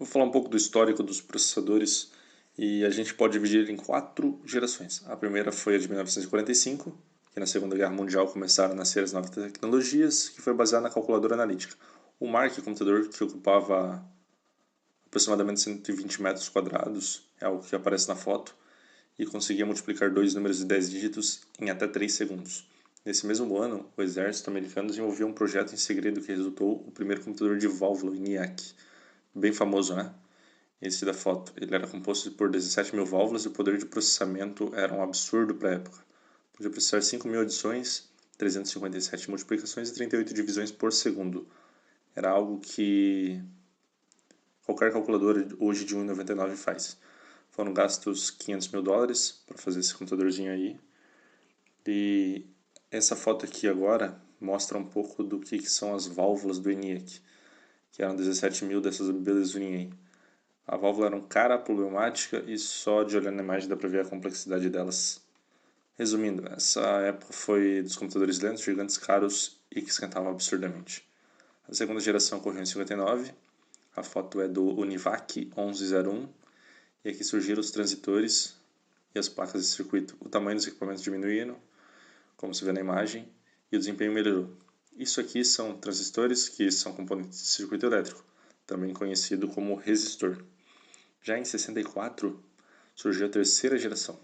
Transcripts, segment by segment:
Vou falar um pouco do histórico dos processadores e a gente pode dividir em 4 gerações. A primeira foi a de 1945, que na Segunda Guerra Mundial começaram a nascer as novas tecnologias, que foi baseada na calculadora analítica. O MARC, computador que ocupava aproximadamente 120 metros quadrados, é algo que aparece na foto, e conseguia multiplicar dois números de 10 dígitos em até 3 segundos. Nesse mesmo ano, o exército americano desenvolveu um projeto em segredo que resultou o primeiro computador de válvula, o ENIAC. Bem famoso, né? Esse da foto. Ele era composto por 17 mil válvulas e o poder de processamento era um absurdo para a época. Podia processar 5 mil adições, 357 multiplicações e 38 divisões por segundo. Era algo que qualquer calculadora hoje de 1,99 faz. Foram gastos 500 mil dólares para fazer esse computadorzinho aí. E essa foto aqui agora mostra um pouco do que são as válvulas do ENIAC, que eram 17 mil dessas belezurinhas aí. A válvula era um cara problemática e só de olhar na imagem dá para ver a complexidade delas. Resumindo, essa época foi dos computadores lentos, gigantes, caros e que esquentavam absurdamente. A segunda geração ocorreu em 59, a foto é do Univac 1101, e aqui surgiram os transitores e as placas de circuito. O tamanho dos equipamentos diminuíram, como se vê na imagem, e o desempenho melhorou. Isso aqui são transistores, que são componentes de circuito elétrico, também conhecido como resistor. Já em 64, surgiu a terceira geração.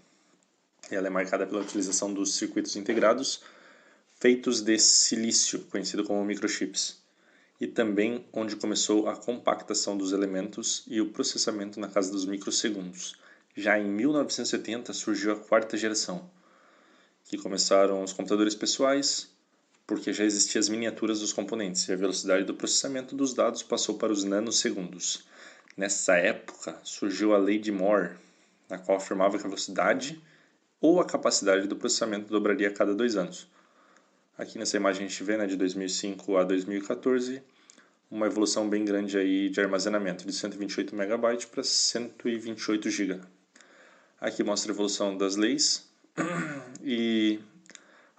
Ela é marcada pela utilização dos circuitos integrados feitos de silício, conhecido como microchips, e também onde começou a compactação dos elementos e o processamento na casa dos microsegundos. Já em 1970 surgiu a quarta geração, que começaram os computadores pessoais, porque já existiam as miniaturas dos componentes e a velocidade do processamento dos dados passou para os nanosegundos. Nessa época surgiu a lei de Moore, na qual afirmava que a velocidade ou a capacidade do processamento dobraria a cada 2 anos. Aqui nessa imagem a gente vê, de 2005 a 2014, uma evolução bem grande aí de armazenamento, de 128 MB para 128 GB. Aqui mostra a evolução das leis, e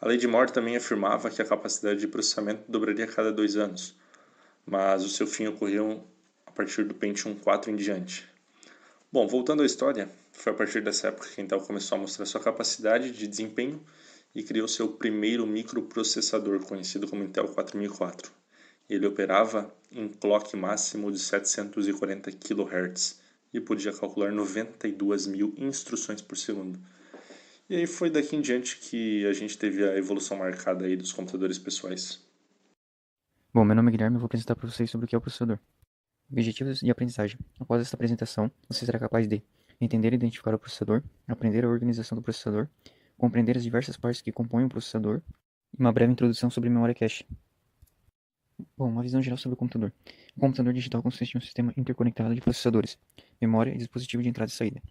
a lei de Moore também afirmava que a capacidade de processamento dobraria a cada 2 anos, mas o seu fim ocorreu a partir do Pentium 4 em diante. Bom, voltando à história, foi a partir dessa época que a Intel começou a mostrar sua capacidade de desempenho e criou seu primeiro microprocessador, conhecido como Intel 4004. Ele operava em clock máximo de 740 kHz e podia calcular 92 mil instruções por segundo. E aí foi daqui em diante que a gente teve a evolução marcada aí dos computadores pessoais. Bom, meu nome é Guilherme e vou apresentar para vocês sobre o que é o processador. Objetivos de aprendizagem. Após esta apresentação, você será capaz de entender e identificar o processador, aprender a organização do processador, compreender as diversas partes que compõem o processador e uma breve introdução sobre memória cache. Bom, uma visão geral sobre o computador. O computador digital consiste em um sistema interconectado de processadores, memória e dispositivo de entrada e saída.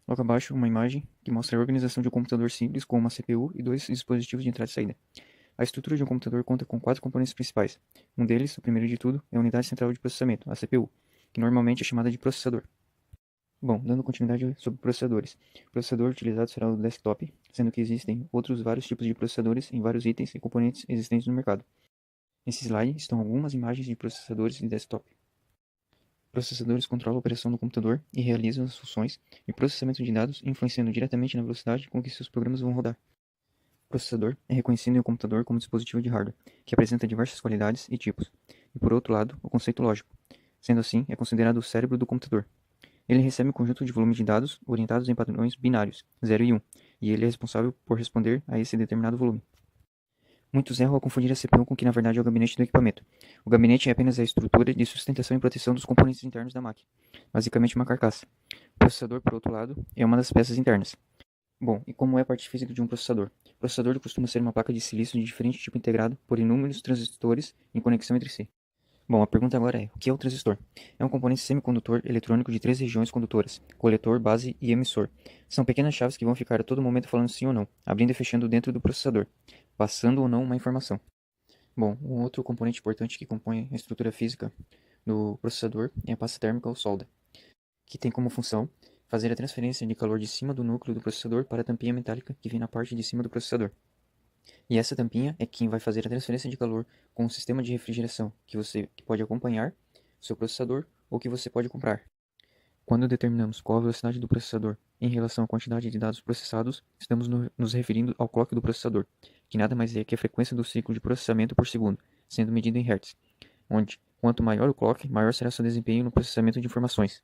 Logo abaixo, uma imagem que mostra a organização de um computador simples com uma CPU e dois dispositivos de entrada e saída. A estrutura de um computador conta com 4 componentes principais. Um deles, o primeiro de tudo, é a unidade central de processamento, a CPU, que normalmente é chamada de processador. Bom, dando continuidade sobre processadores. O processador utilizado será o desktop, sendo que existem outros vários tipos de processadores em vários itens e componentes existentes no mercado. Nesse slide estão algumas imagens de processadores de desktop. Processadores controlam a operação do computador e realizam as funções de processamento de dados, influenciando diretamente na velocidade com que seus programas vão rodar. O processador é reconhecido em um computador como dispositivo de hardware, que apresenta diversas qualidades e tipos, e por outro lado, o conceito lógico. Sendo assim, é considerado o cérebro do computador. Ele recebe um conjunto de volume de dados orientados em padrões binários, 0 e 1, e ele é responsável por responder a esse determinado volume. Muitos erram ao confundir a CPU com o que na verdade é o gabinete do equipamento. O gabinete é apenas a estrutura de sustentação e proteção dos componentes internos da máquina, basicamente uma carcaça. O processador, por outro lado, é uma das peças internas. Bom, e como é a parte física de um processador? O processador costuma ser uma placa de silício de diferente tipo integrado por inúmeros transistores em conexão entre si. Bom, a pergunta agora é, o que é o transistor? É um componente semicondutor eletrônico de 3 regiões condutoras, coletor, base e emissor. São pequenas chaves que vão ficar a todo momento falando sim ou não, abrindo e fechando dentro do processador, passando ou não uma informação. Bom, um outro componente importante que compõe a estrutura física do processador é a pasta térmica ou solda, que tem como função fazer a transferência de calor de cima do núcleo do processador para a tampinha metálica que vem na parte de cima do processador. E essa tampinha é quem vai fazer a transferência de calor com um sistema de refrigeração que pode acompanhar o seu processador ou que você pode comprar. Quando determinamos qual a velocidade do processador em relação à quantidade de dados processados, estamos nos referindo ao clock do processador, que nada mais é que a frequência do ciclo de processamento por segundo, sendo medida em Hz, onde, quanto maior o clock, maior será seu desempenho no processamento de informações.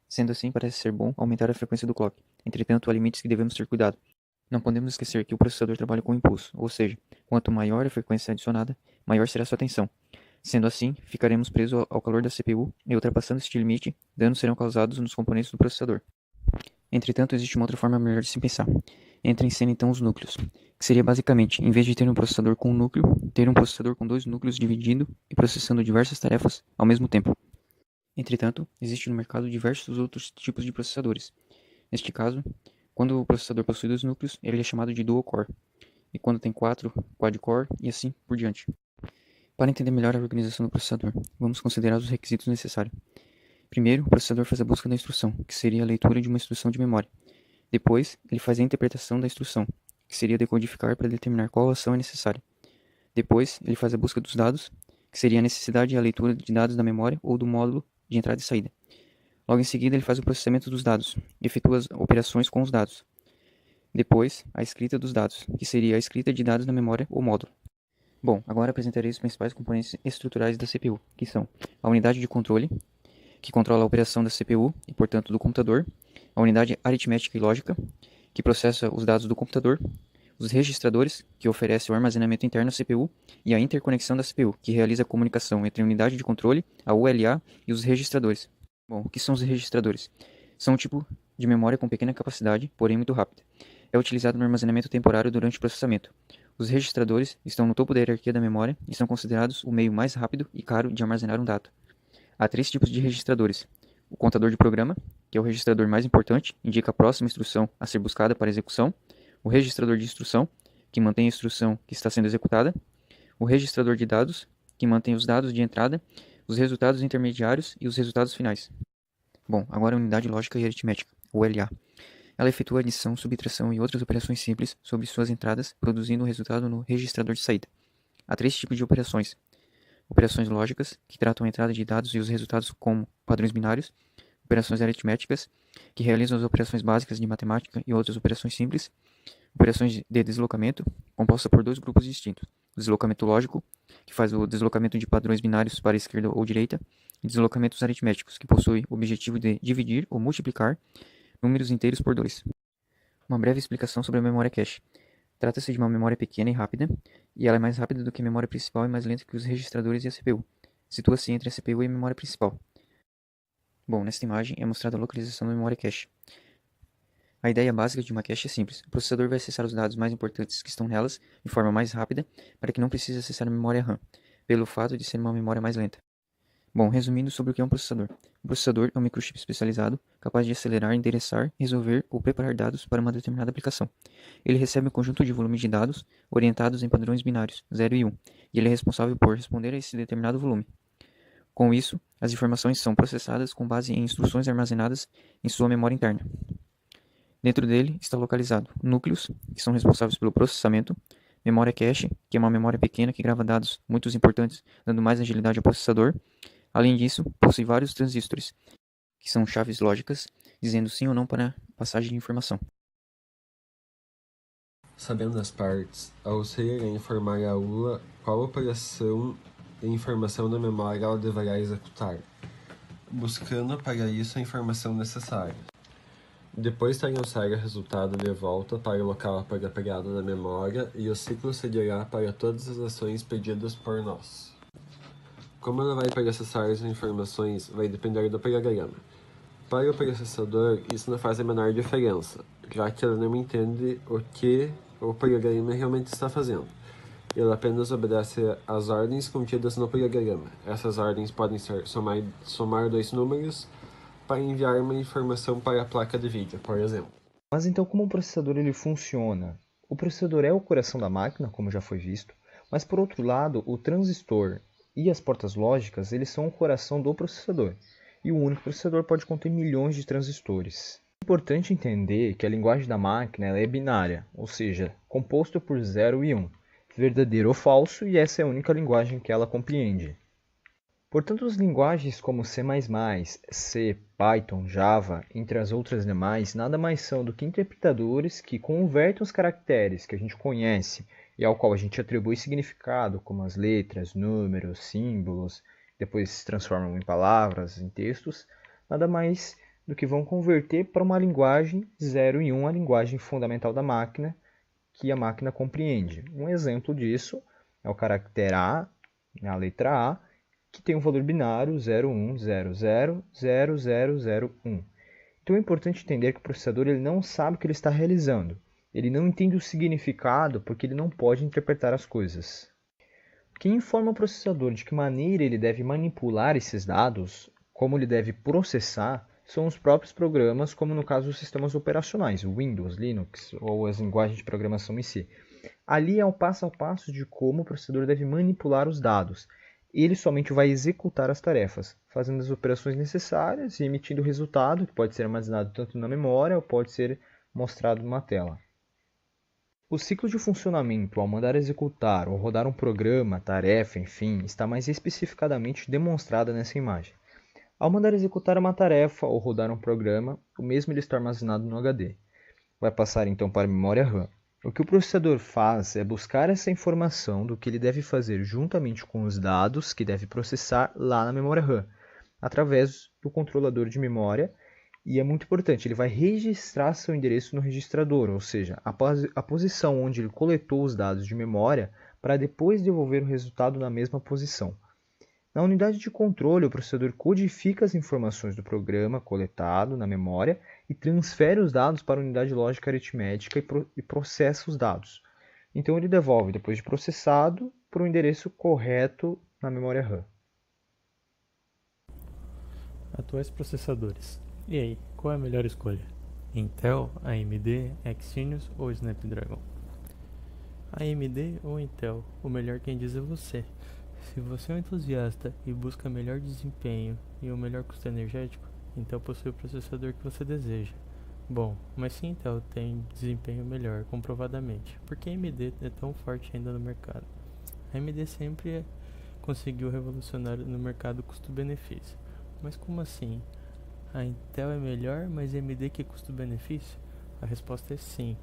Sendo assim, parece ser bom aumentar a frequência do clock. Entretanto, há limites que devemos ter cuidado. Não podemos esquecer que o processador trabalha com impulso, ou seja, quanto maior a frequência adicionada, maior será sua tensão. Sendo assim, ficaremos presos ao calor da CPU e ultrapassando este limite, danos serão causados nos componentes do processador. Entretanto, existe uma outra forma melhor de se pensar. Entra em cena então os núcleos, que seria basicamente, em vez de ter um processador com um núcleo, ter um processador com dois núcleos dividindo e processando diversas tarefas ao mesmo tempo. Entretanto, existe no mercado diversos outros tipos de processadores. Neste caso, quando o processador possui dois núcleos, ele é chamado de dual core, e quando tem 4, quad core e assim por diante. Para entender melhor a organização do processador, vamos considerar os requisitos necessários. Primeiro, o processador faz a busca da instrução, que seria a leitura de uma instrução de memória. Depois, ele faz a interpretação da instrução, que seria decodificar para determinar qual ação é necessária. Depois, ele faz a busca dos dados, que seria a necessidade e a leitura de dados da memória ou do módulo de entrada e saída. Logo em seguida, ele faz o processamento dos dados e efetua as operações com os dados. Depois, a escrita dos dados, que seria a escrita de dados da memória ou módulo. Bom, agora apresentarei os principais componentes estruturais da CPU, que são a unidade de controle, que controla a operação da CPU e, portanto, do computador, a unidade aritmética e lógica, que processa os dados do computador, os registradores, que oferecem o armazenamento interno à CPU, e a interconexão da CPU, que realiza a comunicação entre a unidade de controle, a ULA, e os registradores. Bom, o que são os registradores? São um tipo de memória com pequena capacidade, porém muito rápida. É utilizado no armazenamento temporário durante o processamento. Os registradores estão no topo da hierarquia da memória e são considerados o meio mais rápido e caro de armazenar um dado. Há três tipos de registradores. O contador de programa, que é o registrador mais importante, indica a próxima instrução a ser buscada para execução. O registrador de instrução, que mantém a instrução que está sendo executada. O registrador de dados, que mantém os dados de entrada, os resultados intermediários e os resultados finais. Bom, agora a unidade lógica e aritmética, ULA. Ela efetua adição, subtração e outras operações simples sobre suas entradas, produzindo o resultado no registrador de saída. Há três tipos de operações. Operações lógicas, que tratam a entrada de dados e os resultados como padrões binários. Operações aritméticas, que realizam as operações básicas de matemática e outras operações simples. Operações de deslocamento, composta por dois grupos distintos. O deslocamento lógico, que faz o deslocamento de padrões binários para a esquerda ou direita. E deslocamentos aritméticos, que possui o objetivo de dividir ou multiplicar números inteiros por 2. Uma breve explicação sobre a memória cache. Trata-se de uma memória pequena e rápida, e ela é mais rápida do que a memória principal e mais lenta que os registradores e a CPU. Situa-se entre a CPU e a memória principal. Bom, nesta imagem é mostrada a localização da memória cache. A ideia básica de uma cache é simples. O processador vai acessar os dados mais importantes que estão nelas de forma mais rápida, para que não precise acessar a memória RAM, pelo fato de ser uma memória mais lenta. Bom, resumindo sobre o que é um processador. Um processador é um microchip especializado, capaz de acelerar, endereçar, resolver ou preparar dados para uma determinada aplicação. Ele recebe um conjunto de volumes de dados orientados em padrões binários, 0 e 1, e ele é responsável por responder a esse determinado volume. Com isso, as informações são processadas com base em instruções armazenadas em sua memória interna. Dentro dele está localizado núcleos, que são responsáveis pelo processamento, memória cache, que é uma memória pequena que grava dados muito importantes, dando mais agilidade ao processador. Além disso, possui vários transistores, que são chaves lógicas, dizendo sim ou não para a passagem de informação. Sabendo as partes, a auxília irá informar a ULA qual operação e informação da memória ela deverá executar, buscando para isso a informação necessária. Depois transfere o resultado de volta para o local apropriado da memória e o ciclo seguirá para todas as ações pedidas por nós. Como ela vai processar as informações vai depender do programa. Para o processador, isso não faz a menor diferença, já que ele não entende o que o programa realmente está fazendo. Ele apenas obedece às ordens contidas no programa. Essas ordens podem ser somar dois números para enviar uma informação para a placa de vídeo, por exemplo. Mas então como o processador ele funciona? O processador é o coração da máquina, como já foi visto, mas por outro lado, o transistor e as portas lógicas eles são o coração do processador, e o único processador pode conter milhões de transistores. É importante entender que a linguagem da máquina ela é binária, ou seja, composta por 0 e 1, verdadeiro ou falso, e essa é a única linguagem que ela compreende. Portanto, as linguagens como C++, C, Python, Java, entre as outras demais, nada mais são do que interpretadores que convertem os caracteres que a gente conhece e ao qual a gente atribui significado, como as letras, números, símbolos, depois se transformam em palavras, em textos, nada mais do que vão converter para uma linguagem 0 e 1, a linguagem fundamental da máquina, que a máquina compreende. Um exemplo disso é o caractere A, a letra A, que tem um valor binário 0100000001. Então é importante entender que o processador ele não sabe o que ele está realizando. Ele não entende o significado porque ele não pode interpretar as coisas. Quem informa o processador de que maneira ele deve manipular esses dados, como ele deve processar, são os próprios programas, como no caso dos sistemas operacionais, Windows, Linux ou as linguagens de programação em si. Ali é o passo a passo de como o processador deve manipular os dados. Ele somente vai executar as tarefas, fazendo as operações necessárias e emitindo o resultado, que pode ser armazenado tanto na memória ou pode ser mostrado numa tela. O ciclo de funcionamento ao mandar executar ou rodar um programa, tarefa, enfim, está mais especificadamente demonstrado nessa imagem. Ao mandar executar uma tarefa ou rodar um programa, o mesmo ele está armazenado no HD. Vai passar então para a memória RAM. O que o processador faz é buscar essa informação do que ele deve fazer juntamente com os dados que deve processar lá na memória RAM, através do controlador de memória, e é muito importante, ele vai registrar seu endereço no registrador, ou seja, a posição onde ele coletou os dados de memória para depois devolver o resultado na mesma posição. Na unidade de controle, o processador codifica as informações do programa coletado na memória e transfere os dados para a unidade lógica aritmética e processa os dados. Então ele devolve, depois de processado, para o endereço correto na memória RAM. Atuais processadores. E aí, qual é a melhor escolha? Intel, AMD, Exynos ou Snapdragon? AMD ou Intel? O melhor quem diz é você. Se você é um entusiasta e busca melhor desempenho e um melhor custo energético, Intel possui o processador que você deseja. Bom, mas se Intel tem desempenho melhor, comprovadamente, por que a AMD é tão forte ainda no mercado? A AMD sempre conseguiu revolucionar no mercado custo-benefício. Mas como assim? A Intel é melhor, mas a AMD que custo-benefício? A resposta é sim.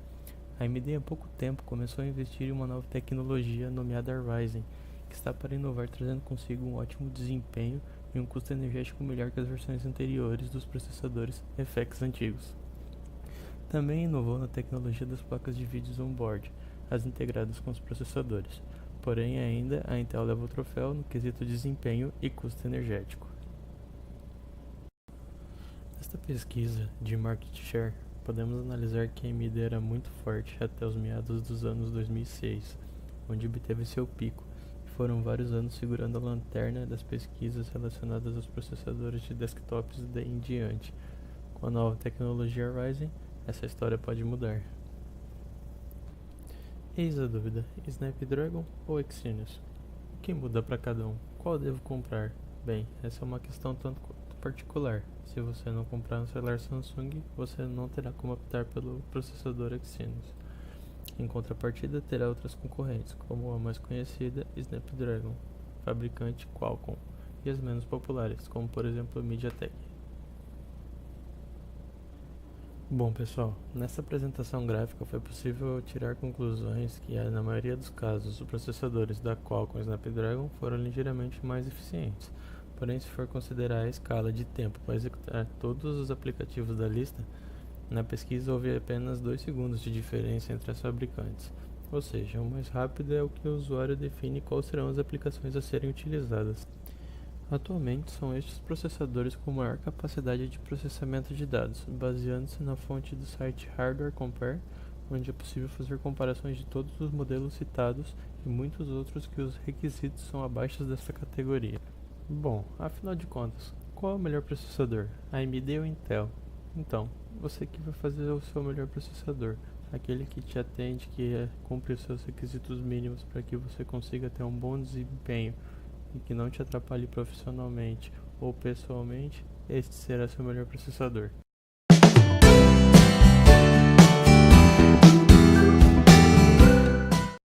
A AMD há pouco tempo começou a investir em uma nova tecnologia nomeada Ryzen, que está para inovar, trazendo consigo um ótimo desempenho e um custo energético melhor que as versões anteriores dos processadores FX antigos. Também inovou na tecnologia das placas de vídeos on-board, as integradas com os processadores. Porém, ainda a Intel leva o troféu no quesito desempenho e custo energético. Nesta pesquisa de market share, podemos analisar que a AMD era muito forte até os meados dos anos 2006, onde obteve seu pico. Foram vários anos segurando a lanterna das pesquisas relacionadas aos processadores de desktops daí em diante. Com a nova tecnologia Ryzen, essa história pode mudar. Eis a dúvida, Snapdragon ou Exynos? O que muda para cada um? Qual devo comprar? Bem, essa é uma questão tanto quanto particular. Se você não comprar um celular Samsung, você não terá como optar pelo processador Exynos. Em contrapartida, terá outras concorrentes, como a mais conhecida, Snapdragon, fabricante Qualcomm, e as menos populares, como por exemplo a MediaTek. Bom pessoal, nessa apresentação gráfica foi possível tirar conclusões que, na maioria dos casos, os processadores da Qualcomm e Snapdragon foram ligeiramente mais eficientes. Porém, se for considerar a escala de tempo para executar todos os aplicativos da lista, na pesquisa houve apenas 2 segundos de diferença entre as fabricantes, ou seja, o mais rápido é o que o usuário define quais serão as aplicações a serem utilizadas. Atualmente, são estes processadores com maior capacidade de processamento de dados, baseando-se na fonte do site Hardware Compare, onde é possível fazer comparações de todos os modelos citados e muitos outros que os requisitos são abaixo desta categoria. Bom, afinal de contas, qual é o melhor processador, AMD ou Intel? Então, você que vai fazer o seu melhor processador, aquele que te atende, que cumpre os seus requisitos mínimos para que você consiga ter um bom desempenho e que não te atrapalhe profissionalmente ou pessoalmente, este será seu melhor processador.